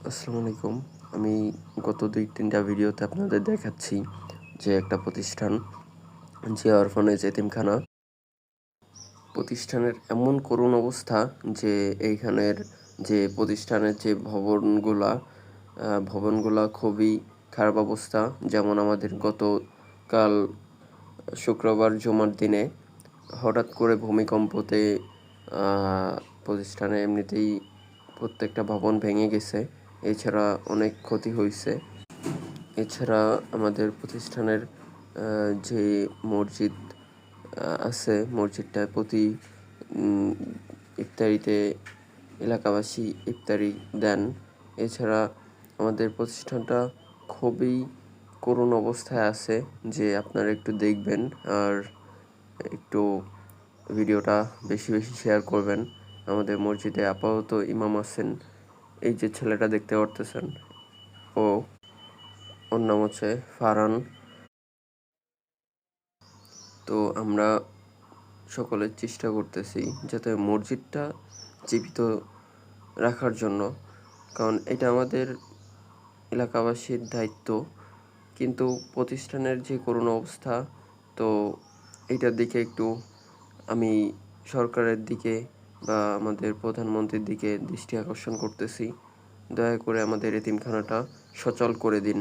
আসসালামু আলাইকুম। আমি গত ২-৩টা ভিডিওতে আপনাদের দেখাচ্ছি যে একটা প্রতিষ্ঠান যে অরফানেজ এতিমখানা। প্রতিষ্ঠানের এমন করুণ অবস্থা যে এইখানের যে প্রতিষ্ঠানের যে ভবনগুলা খুবই খারাপ অবস্থা। যেমন আমাদের গতকাল শুক্রবার জুমার দিনে হঠাৎ করে ভূমিকম্পতে প্রতিষ্ঠানে এমনিতেই প্রত্যেকটা ভবন ভেঙে গেছে। এছাড়া অনেক ক্ষতি হইছে। এছাড়া আমাদের প্রতিষ্ঠানের যে মসজিদ আছে, মসজিদটায় প্রতি ইফতারিতে এলাকাবাসী ইফতারি দেন। এছাড়া আমাদের প্রতিষ্ঠানটা খুবই করুণ অবস্থায় আছে, যে আপনারা একটু দেখবেন আর একটু ভিডিওটা বেশি বেশি শেয়ার করবেন। আমাদের মসজিদে আপাতত ইমাম আছেন, এই যে ছেলেটা দেখতে পারতেছেন, ওর নাম হচ্ছে ফারহান। তো আমরা সকলে চেষ্টা করতেছি যাতে মসজিদটা জীবিত রাখার জন্য, কারণ এটা আমাদের এলাকাবাসীর দায়িত্ব। কিন্তু প্রতিষ্ঠানের যে করুণ অবস্থা, তো এইটার দিকে একটু আমি সরকারের দিকে বা আমাদের প্রধানমন্ত্রীর দিকে দৃষ্টি আকর্ষণ করতেছি। দয়া করে আমাদের এতিমখানাটা সচল করে দিন।